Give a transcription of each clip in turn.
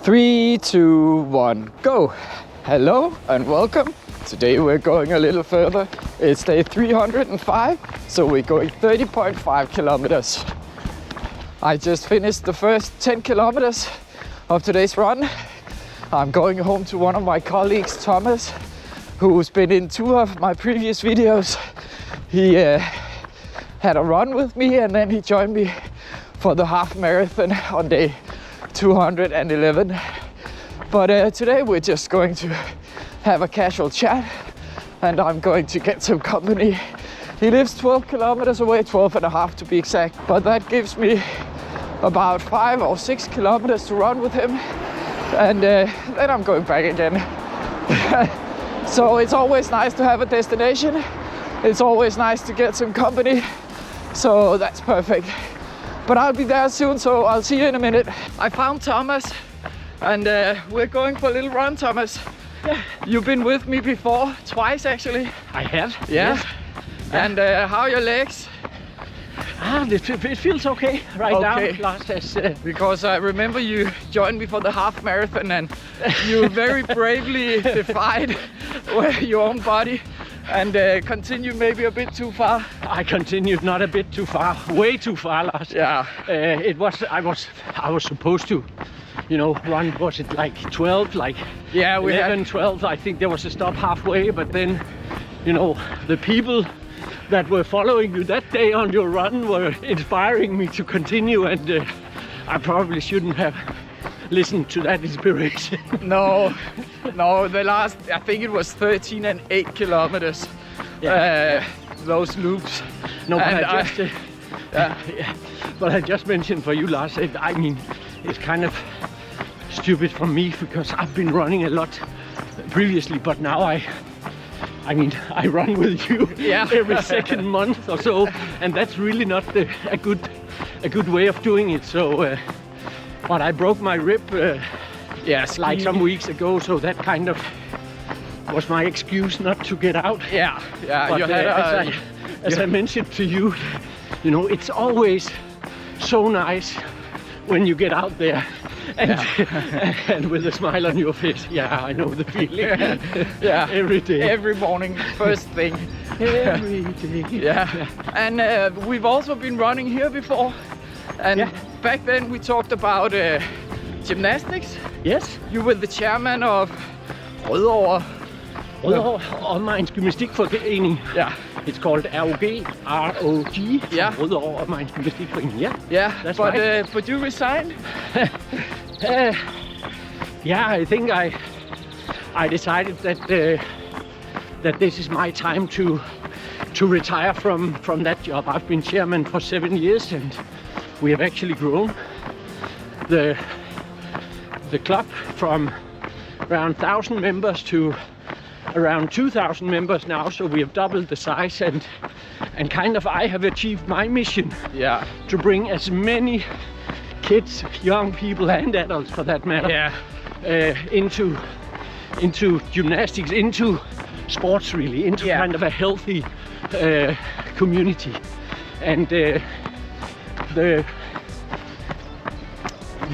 3, 2, 1, go! Hello and welcome. Today we're going a little further. It's day 305, so we're going 30.5 kilometers. I just finished the first 10 kilometers of today's run. I'm going home to one of my colleagues, Thomas, who's been in 2 of my previous videos. He had a run with me and then he joined me for the half marathon on day 211. But today we're just going to have a casual chat and I'm going to get some company. He lives 12 kilometers away, 12 and a half to be exact, but that gives me about 5 or 6 kilometers to run with him, and then I'm going back again. So it's always nice to have a destination. It's always nice to get some company, so that's perfect. But I'll be there soon, so I'll see you in a minute. I found Thomas and we're going for a little run. Thomas, yeah. You've been with me before, twice actually. I have. Yeah. Yes. And how are your legs? It feels okay right now. Last because I remember you joined me for the half marathon and you very bravely defied your own body and continued maybe a bit too far. I continued not a bit too far, way too far, Lars. Yeah. I was supposed to, run. Was it like 12? Like yeah, we 11, 12. I think there was a stop halfway, but then, the people that were following you that day on your run were inspiring me to continue, and I probably shouldn't have listened to that inspiration. No, the last, I think it was 13 and 8 kilometers, yeah. Those loops. No, but but I just mentioned for you, Lars, I mean, it's kind of stupid for me because I've been running a lot previously, but now I run with you every second month or so, and that's really not a good way of doing it. So, but I broke my rib like some weeks ago, so that kind of was my excuse not to get out. Yeah. But, you had as I mentioned to you, it's always so nice when you get out there. And with a smile on your face. Yeah, I know the feeling. Yeah, every day, every morning, first thing. Every day. Yeah. And we've also been running here before, and back then we talked about gymnastics. Yes. You were the chairman of Rødovre Omegns Gymnastikforening. Yeah. It's called ROG. Yeah. Rødovre Omegns Gymnastikforening. Yeah. Yeah. That's right. But you resigned. Yeah, I think I decided that this is my time to retire from that job. I've been chairman for 7 years, and we have actually grown the club from around 1,000 members to around 2,000 members now. So we have doubled the size, and kind of I have achieved my mission. Yeah. To bring as many kids, young people and adults for that matter, into gymnastics, into sports really, into kind of a healthy community. And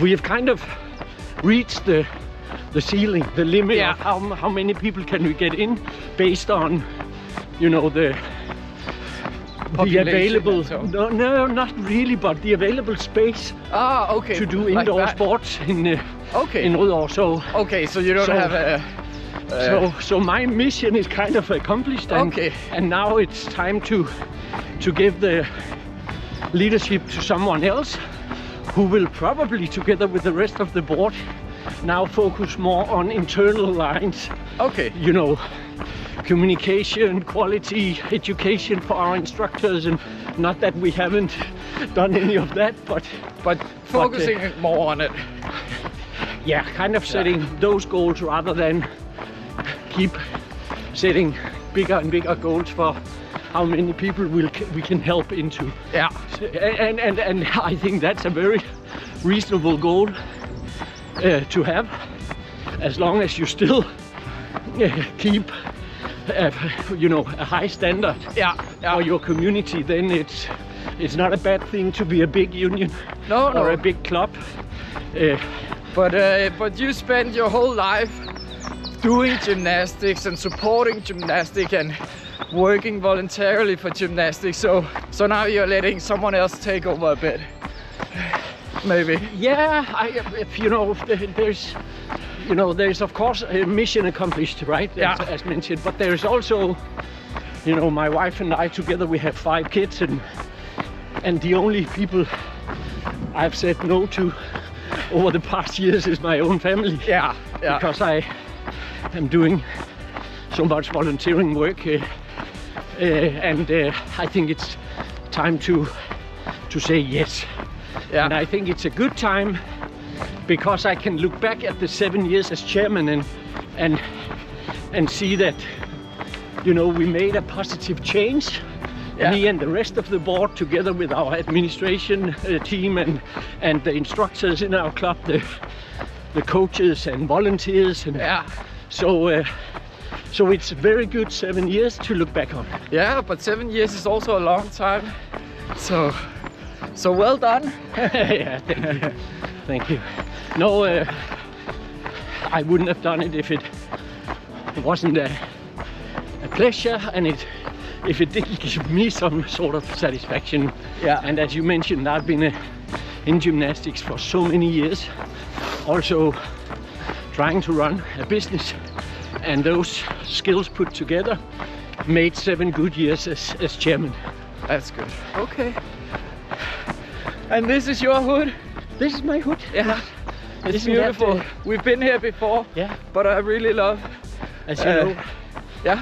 we have kind of reached the ceiling, the limit of how many people can we get in based on, the available, no, not really, but the available space to do indoor sports in Rødovre. So you don't have a... So my mission is kind of accomplished, and now it's time to give the leadership to someone else who will probably, together with the rest of the board, now focus more on internal lines. Communication, quality, education for our instructors, and not that we haven't done any of that, but focusing more on it. Yeah, kind of setting those goals rather than keep setting bigger and bigger goals for how many people we can help into. Yeah. And I think that's a very reasonable goal to have, as long as you still keep a high standard for your community. Then it's not a bad thing to be a big union or a big club. But you spend your whole life doing gymnastics and supporting gymnastics and working voluntarily for gymnastics. So now you're letting someone else take over a bit. Maybe. Yeah, there's of course a mission accomplished, right? Yeah. As mentioned, but there's also, my wife and I together, we have 5 kids, and the only people I've said no to over the past years is my own family. Yeah. Because I am doing so much volunteering work, and I think it's time to say yes. Yeah. And I think it's a good time because I can look back at the 7 years as chairman and see that, we made a positive change. Yeah. Me and the rest of the board, together with our administration team and the instructors in our club, the coaches and volunteers, and Yeah. so it's a very good 7 years to look back on. Yeah, but 7 years is also a long time. So well done. Yeah, thank you. Thank you. No, I wouldn't have done it if it wasn't a pleasure, and if it didn't give me some sort of satisfaction. Yeah. And as you mentioned, I've been in gymnastics for so many years, also trying to run a business, and those skills put together made 7 good years as chairman. That's good. Okay. And this is your hood? This is my hood. Yeah. It's Isn't beautiful. that, We've been here before. Yeah. But I really love. As you know, Yeah.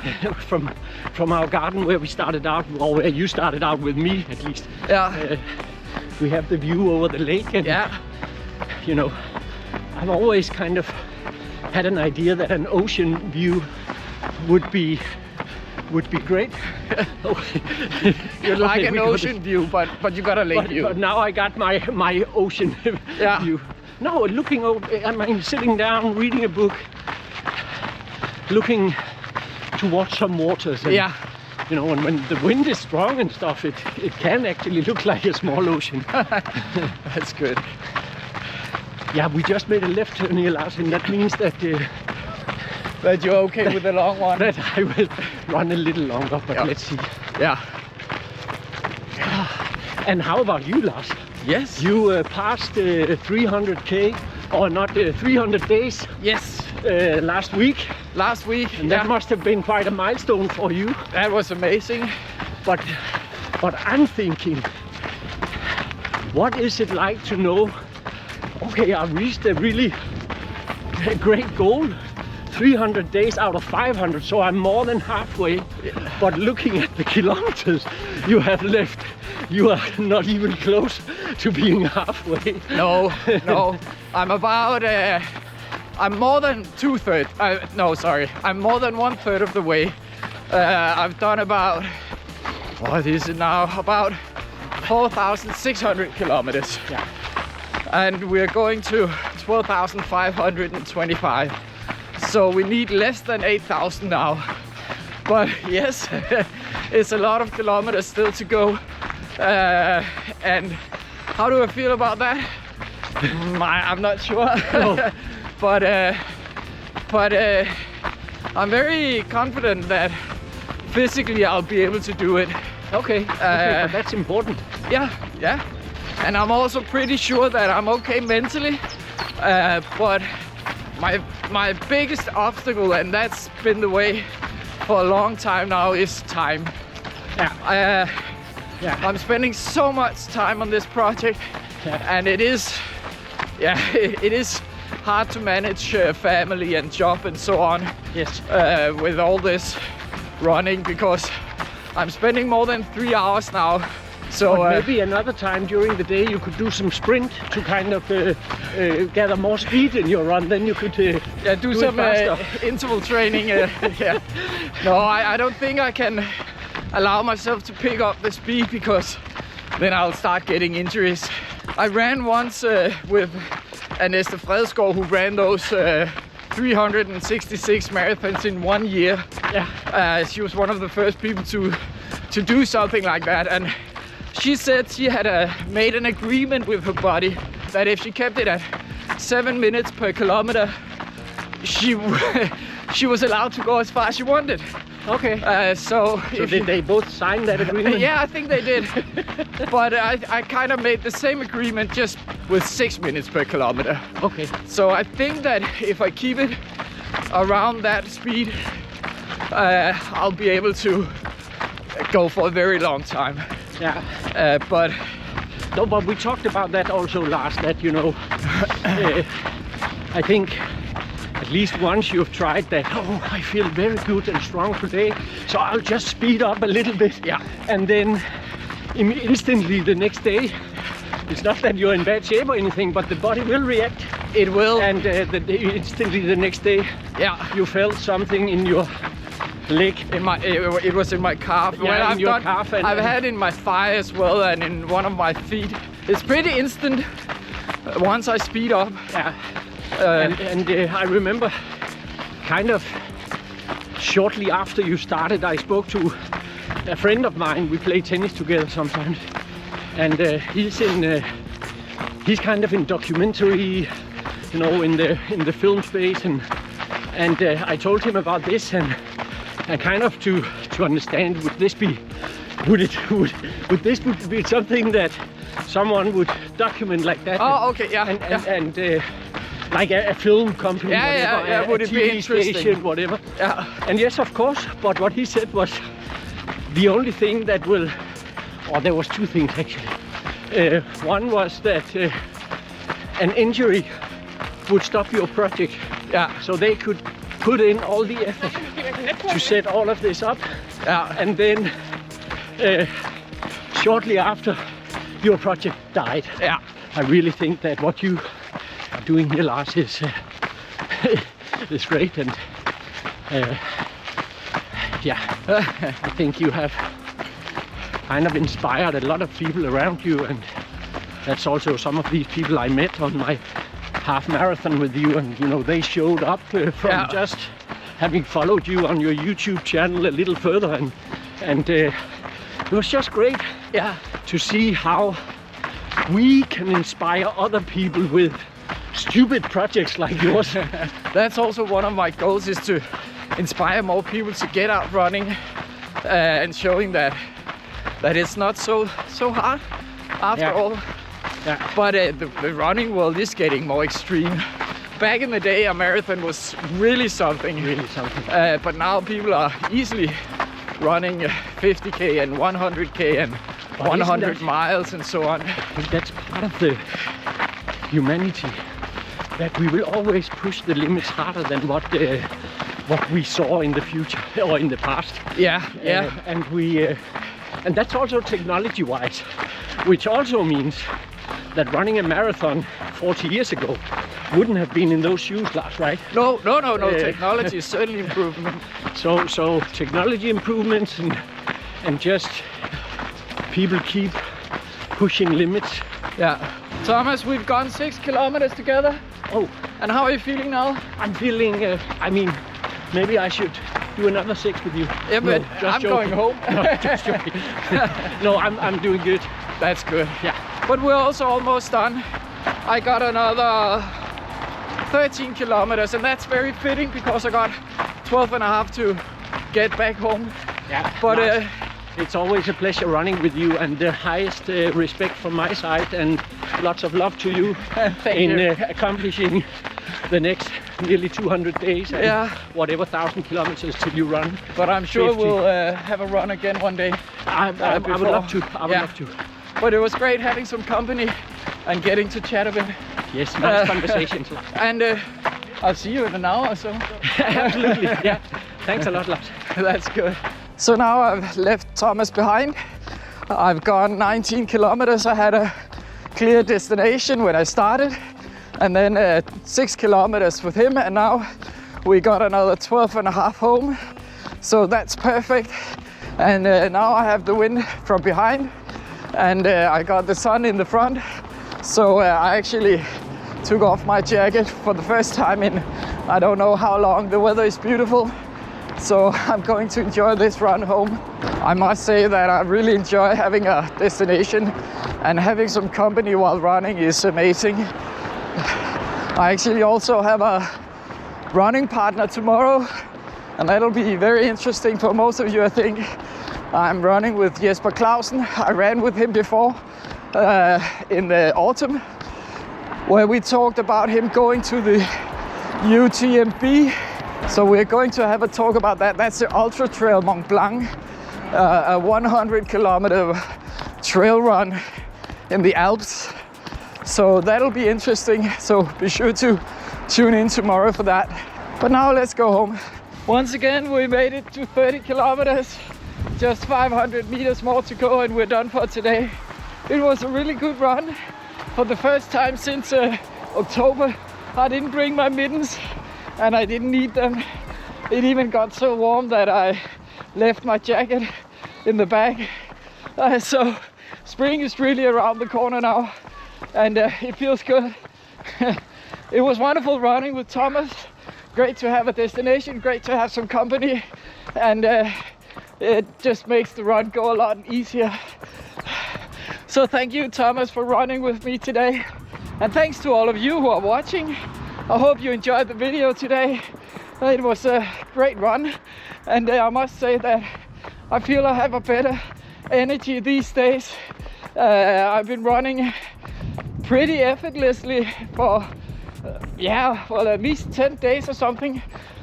from our garden where we started out, or where you started out with me at least. Yeah. We have the view over the lake, and Yeah. I've always kind of had an idea that an ocean view would be great. You like Okay, an we got ocean view, but you got a lake view. But now I got my ocean Yeah. view. No, looking over, sitting down, reading a book, looking towards some waters. And, Yeah. and when the wind is strong and stuff, it can actually look like a small ocean. That's good. Yeah, we just made a left turn here, Lars, and that means that But you're okay with the long one? that I will run a little longer, but Yeah. let's see. Yeah. And how about you, Lars? Yes. You passed 300k, or not 300 days Yes. last week, Last week. and that must have been quite a milestone for you. That was amazing. But I'm thinking, what is it like to know, okay, I reached a really great goal, 300 days out of 500, so I'm more than halfway. But looking at the kilometers you have left, you are not even close to being halfway. No. I'm about. I'm more than 2/3. No, sorry. I'm more than 1/3 of the way. I've done about. What is it now? About 4,600 kilometers. Yeah. And we're going to 12,525. So we need less than 8,000 now. But yes, it's a lot of kilometers still to go. And how do I feel about that? I'm not sure. No. but I'm very confident that physically I'll be able to do it. Okay, but that's important. Yeah. And I'm also pretty sure that I'm okay mentally. But my biggest obstacle, and that's been the way for a long time now, is time. Yeah. I'm spending so much time on this project, and it is hard to manage family and job and so on. Yes. With all this running, because I'm spending more than 3 hours now. So But maybe another time during the day you could do some sprint to kind of gather more speed in your run. Then you could do some interval training. Yeah. No, I don't think I can allow myself to pick up the speed, because then I'll start getting injuries. I ran once with Anesta Fredskov, who ran those 366 marathons in 1 year. Yeah. She was one of the first people to do something like that, and she said she had made an agreement with her body that if she kept it at 7 minutes per kilometer, she was allowed to go as far as she wanted. Okay. So did they both sign that agreement? Yeah, I think they did. But I kind of made the same agreement, just with 6 minutes per kilometer. Okay. So I think that if I keep it around that speed, I'll be able to go for a very long time. Yeah. But we talked about that also last, that, you know, I think at least once you've tried that, oh, I feel very good and strong today, so I'll just speed up a little bit. Yeah. And then instantly the next day, it's not that you're in bad shape or anything, but the body will react. It will. And instantly the next day, yeah, you felt something in your leg. It was in my calf. Yeah, well, in your calf. I've had in my thigh as well, and in one of my feet. It's pretty instant once I speed up. Yeah. I remember kind of shortly after you started, I spoke to a friend of mine. We play tennis together sometimes, and he's kind of in documentary, you know, in the film space, and I told him about this, and kind of to understand, would this be something that someone would document like that? Oh, okay, yeah. And like a film company, whatever, yeah. Would it be interesting? Station, whatever. Yeah. And yes, of course. But what he said was the only thing that will, or there was two things actually. One was that an injury would stop your project. Yeah. So they could put in all the effort to set all of this up. Yeah. And then shortly after, your project died. Yeah. I really think that what you are doing here, Lars, is great, and yeah, I think you have kind of inspired a lot of people around you, and that's also some of these people I met on my half marathon with you, and you know, they showed up from just having followed you on your YouTube channel a little further, and it was just great, to see how we can inspire other people with stupid projects like yours. That's also one of my goals, is to inspire more people to get out running, and showing that it's not so hard after all. Yeah. But the running world is getting more extreme. Back in the day, a marathon was really something. But now people are easily running 50k and 100k and 100 miles and so on. I think that's part of the humanity, that we will always push the limits harder than what we saw in the future or in the past. Yeah. And that's also technology-wise, which also means that running a marathon 40 years ago wouldn't have been in those shoes, Lars, right? No. Technology is certainly improvement. So technology improvements and just people keep pushing limits. Yeah. Thomas, we've gone 6 kilometers together. Oh. And how are you feeling now? I'm feeling, I mean, maybe I should do another 6 with you. Yeah, but I'm going home. No, just joking. No, I'm doing good. That's good. Yeah. But we're also almost done. I got another 13 kilometers, and that's very fitting because I got 12 and a half to get back home. Yeah. But nice. It's always a pleasure running with you, and the highest respect from my side, and lots of love to you in accomplishing the next nearly 200 days and whatever 1,000 kilometers till you run. But I'm sure 50. we'll have a run again one day. I would love to. I would love to. But it was great having some company and getting to chat a bit. Yes, nice conversations. And I'll see you in an hour or so. Absolutely, yeah. Thanks a lot, Lars. That's good. So now I've left Thomas behind. I've gone 19 kilometers. I had a clear destination when I started, and then 6 kilometers with him, and now we got another 12 and a half home. So that's perfect. And now I have the wind from behind, and I got the sun in the front. So I actually took off my jacket for the first time in I don't know how long. The weather is beautiful. So I'm going to enjoy this run home. I must say that I really enjoy having a destination, and having some company while running is amazing. I actually also have a running partner tomorrow, and that'll be very interesting for most of you, I think. I'm running with Jesper Clausen. I ran with him before in the autumn, where we talked about him going to the UTMB. So we're going to have a talk about that. That's the Ultra Trail Mont Blanc, a 100-kilometer trail run in the Alps. So that'll be interesting. So be sure to tune in tomorrow for that. But now let's go home. Once again, we made it to 30 kilometers. Just 500 meters more to go and we're done for today. It was a really good run. For the first time since October, I didn't bring my mittens and I didn't need them. It even got so warm that I left my jacket in the bag. So spring is really around the corner now, and it feels good. It was wonderful running with Thomas. Great to have a destination, great to have some company, and it just makes the run go a lot easier. So thank you, Thomas, for running with me today. And thanks to all of you who are watching. I hope you enjoyed the video today. It was a great run, and I must say that I feel I have a better energy these days. I've been running pretty effortlessly for at least 10 days or something.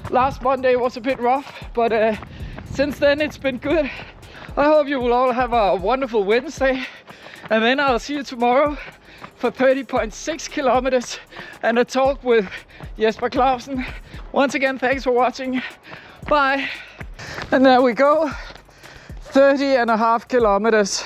Last Monday was a bit rough, but since then it's been good. I hope you will all have a wonderful Wednesday, and then I'll see you tomorrow for 30.6 kilometers and a talk with Jesper Clausen. Once again, thanks for watching. Bye. And there we go, 30.5 kilometers.